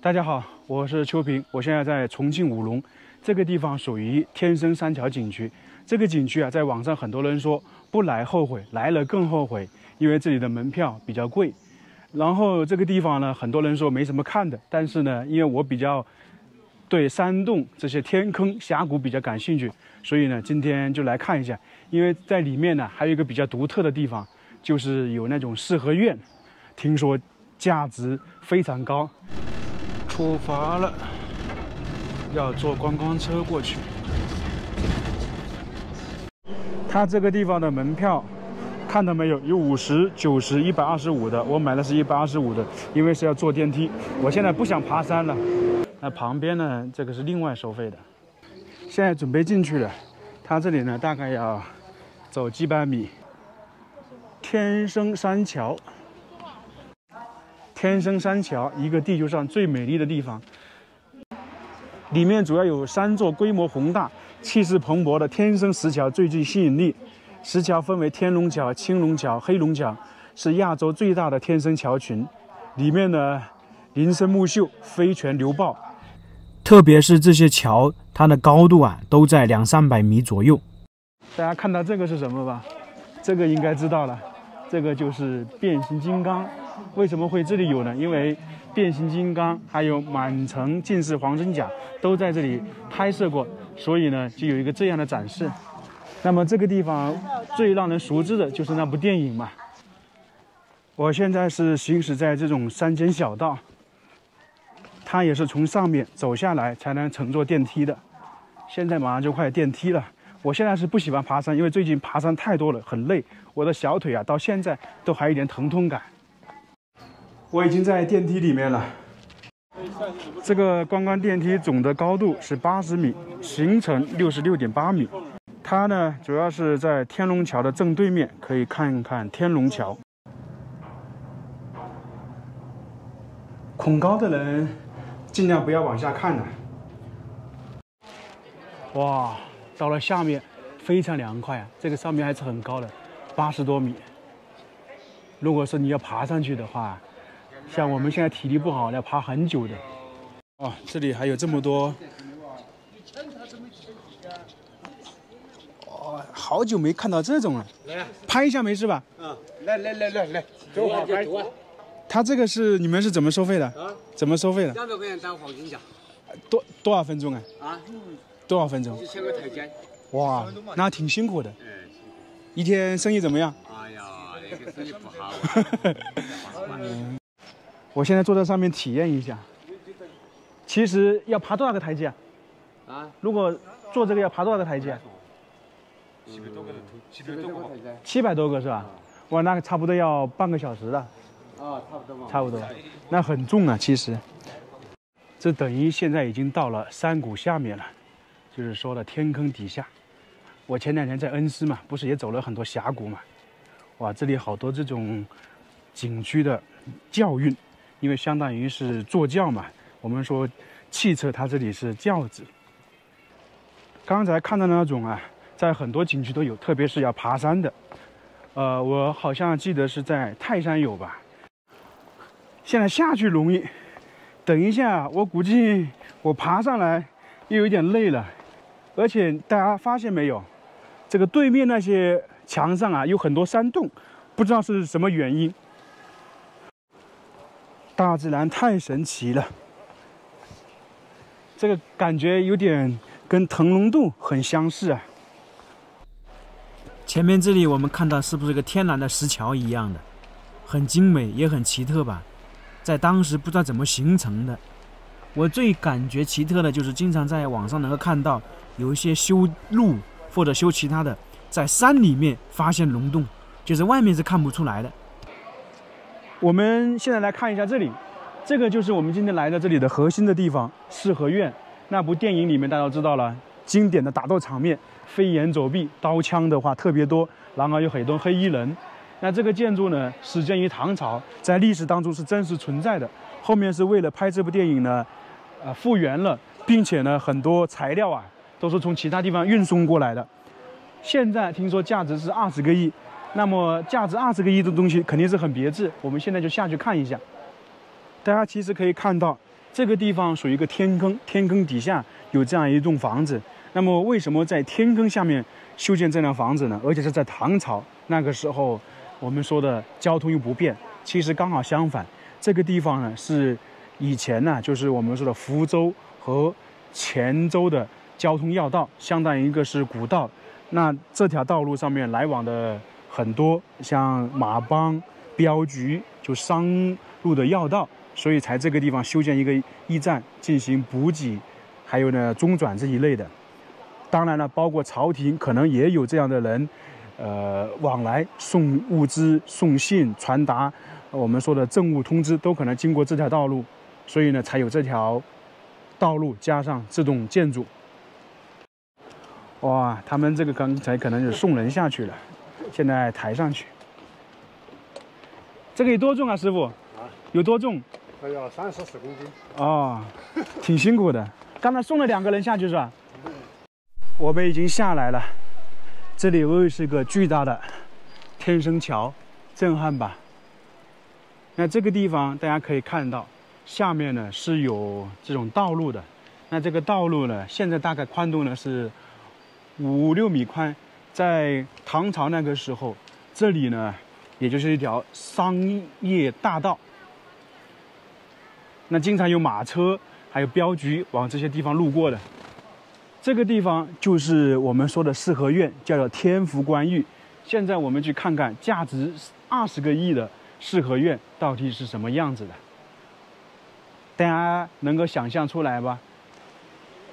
大家好，我是秋平，我现在在重庆武隆，这个地方属于天生三桥景区。这个景区啊，在网上很多人说不来后悔，来了更后悔，因为这里的门票比较贵。然后这个地方呢，很多人说没什么看的，但是呢，因为我比较对山洞这些天坑峡谷比较感兴趣，所以呢，今天就来看一下。因为在里面呢，还有一个比较独特的地方，就是有那种四合院，听说价值非常高。出发了，要坐观光车过去。它这个地方的门票，看到没有？有50、90、125的，我买的是125的，因为是要坐电梯。我现在不想爬山了。那旁边呢，这个是另外收费的。现在准备进去了，它这里呢大概要走几百米。天生三桥。天生三桥，一个地球上最美丽的地方。里面主要有3座规模宏大、气势蓬勃的天生石桥最具吸引力。石桥分为天龙桥、青龙桥、黑龙桥，是亚洲最大的天生桥群。里面呢，林深木秀，飞泉流爆。特别是这些桥，它的高度啊，都在200-300米左右。大家看到这个是什么吧？这个应该知道了，这个就是变形金刚。为什么会这里有呢？因为变形金刚还有满城尽是黄真甲都在这里拍摄过，所以呢就有一个这样的展示。那么这个地方最让人熟知的就是那部电影嘛。我现在是行驶在这种山间小道，它也是从上面走下来才能乘坐电梯的。现在马上就快电梯了。我现在是不喜欢爬山，因为最近爬山太多了，很累，我的小腿啊到现在都还有一点疼痛感。我已经在电梯里面了。这个观光电梯总的高度是80米，行程66.8米。它呢，主要是在天龙桥的正对面，可以看看天龙桥。恐高的人尽量不要往下看了。哇，到了下面非常凉快啊！这个上面还是很高的，80多米。如果是你要爬上去的话，像我们现在体力不好，要爬很久的。哦，这里还有这么多。哦，好久没看到这种了。来，拍一下没事吧？嗯，来，走好拍。他这个是你们是怎么收费的？啊？怎么收费的200块钱当黄金甲。多少分钟啊？啊？多少分钟？1000个台阶。哇，那挺辛苦的。一天生意怎么样？哎呀，那个生意不好。我现在坐在上面体验一下。其实要爬多少个台阶啊？啊？如果坐这个要爬多少个台阶啊？700多个台阶。700多个是吧？哇，那差不多要半个小时了。啊，差不多嘛。差不多，那很重啊，其实。这等于现在已经到了山谷下面了，就是说的天坑底下。我前2天在恩施嘛，不是也走了很多峡谷嘛？哇，这里好多这种景区的教运，因为相当于是坐轿嘛。我们说汽车它这里是轿子。刚才看到的那种啊，在很多景区都有，特别是要爬山的。我好像记得是在泰山有吧。现在下去容易，等一下我估计我爬上来又有点累了。而且大家发现没有，这个对面那些墙上啊有很多山洞，不知道是什么原因。大自然太神奇了，这个感觉有点跟腾龙渡很相似啊。前面这里我们看到是不是个天然的石桥一样的，很精美也很奇特吧？在当时不知道怎么形成的。我最感觉奇特的就是经常在网上能够看到有一些修路或者修其他的，在山里面发现龙洞，就是外面是看不出来的。我们现在来看一下这里，这个就是我们今天来的这里的核心的地方——四合院。那部电影里面大家都知道了，经典的打斗场面，飞檐走壁，刀枪的话特别多，然后有很多黑衣人。那这个建筑呢，始建于唐朝，在历史当中是真实存在的。后面是为了拍这部电影呢，复原了，并且呢，很多材料啊都是从其他地方运送过来的。现在听说价值是20个亿，那么价值20个亿的东西肯定是很别致。我们现在就下去看一下。大家其实可以看到，这个地方属于一个天坑，天坑底下有这样一栋房子。那么为什么在天坑下面修建这辆房子呢？而且是在唐朝那个时候，我们说的交通又不便。其实刚好相反，这个地方呢是以前呢就是我们说的福州和黔州的交通要道，相当于一个是古道。那这条道路上面来往的很多，像马帮、镖局，就商路的要道，所以才这个地方修建一个驿站进行补给，还有呢中转这一类的。当然了，包括朝廷可能也有这样的人，往来送物资、送信、传达我们说的政务通知，都可能经过这条道路，所以呢才有这条道路加上这栋建筑。哇，他们这个刚才可能是送人下去了，现在抬上去。这个有多重啊，师傅？有多重？它要34公斤。哦，挺辛苦的。刚才送了2个人下去是吧？我们已经下来了，这里又是个巨大的天生桥，震撼吧？那这个地方大家可以看到，下面呢是有这种道路的。那这个道路呢，现在大概宽度呢是5、6米宽。在唐朝那个时候，这里呢也就是一条商业大道。那经常有马车还有镖局往这些地方路过的。这个地方就是我们说的四合院，叫做天福观寓。现在我们去看看价值20个亿的四合院到底是什么样子的，大家能够想象出来吧？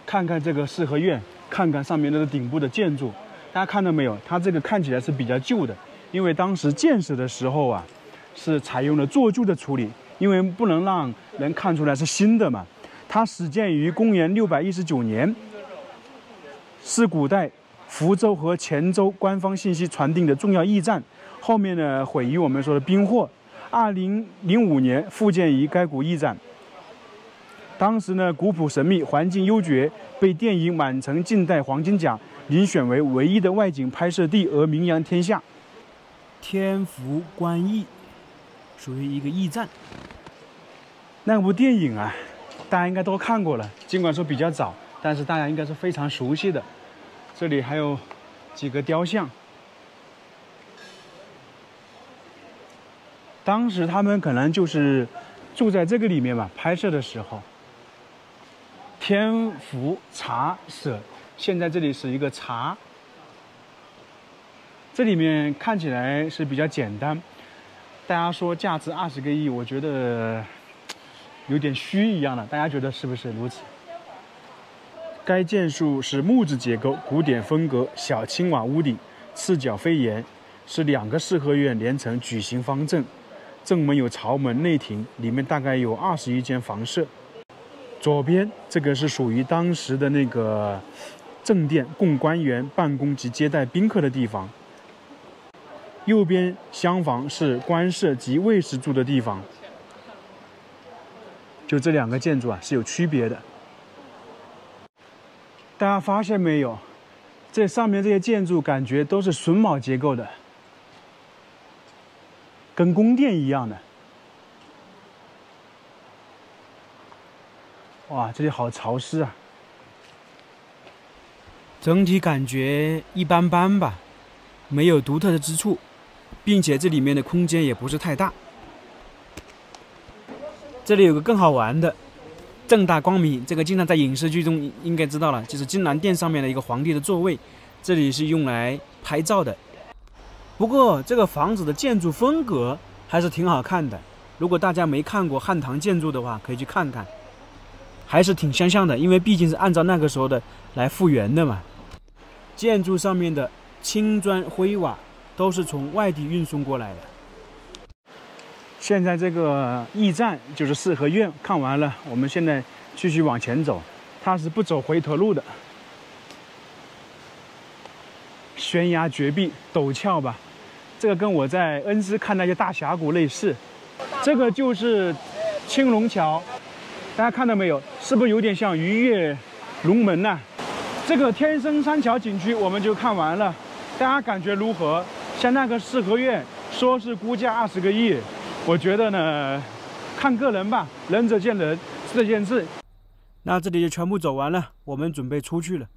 看看这个四合院，看看上面那个顶部的建筑，大家看到没有？它这个看起来是比较旧的，因为当时建设的时候啊，是采用了做旧的处理，因为不能让人看出来是新的嘛。它始建于公元619年。是古代福州和黔州官方信息传递的重要驿站。后面呢毁于我们说的兵祸。2005年复建于该古驿站。当时呢古朴神秘，环境优绝，被电影《满城尽带黄金甲》遴选为唯一的外景拍摄地而名扬天下。天福观驿属于一个驿站。那部电影啊，大家应该都看过了，尽管说比较早。但是大家应该是非常熟悉的，这里还有几个雕像。当时他们可能就是住在这个里面吧，拍摄的时候。天福茶舍，现在这里是一个茶。这里面看起来是比较简单，大家说价值20个亿，我觉得有点虚一样的，大家觉得是不是如此？该建筑是木质结构，古典风格，小青瓦屋顶，赤脚飞檐，是2个四合院连成矩形方阵。正门有朝门、内庭，里面大概有21间房舍。左边这个是属于当时的那个正殿，供官员办公及接待宾客的地方。右边厢房是官舍及卫士住的地方。就这2个建筑啊是有区别的。大家发现没有？这上面这些建筑感觉都是榫卯结构的，跟宫殿一样的。哇，这里好潮湿啊！整体感觉一般般吧，没有独特的之处，并且这里面的空间也不是太大。这里有个更好玩的。正大光明，这个经常在影视剧中应该知道了，就是金銮殿上面的一个皇帝的座位，这里是用来拍照的。不过这个房子的建筑风格还是挺好看的，如果大家没看过汉唐建筑的话，可以去看看，还是挺相像的，因为毕竟是按照那个时候的来复原的嘛。建筑上面的青砖灰瓦都是从外地运送过来的。现在这个驿站就是四合院，看完了，我们现在继续往前走，它是不走回头路的。悬崖绝壁，陡峭吧，这个跟我在恩施看那些大峡谷类似。这个就是青龙桥，大家看到没有？是不是有点像鱼跃龙门呢？这个天生三桥景区我们就看完了，大家感觉如何？像那个四合院，说是估价20个亿。我觉得呢，看个人吧，仁者见仁。4件事。那这里就全部走完了，我们准备出去了。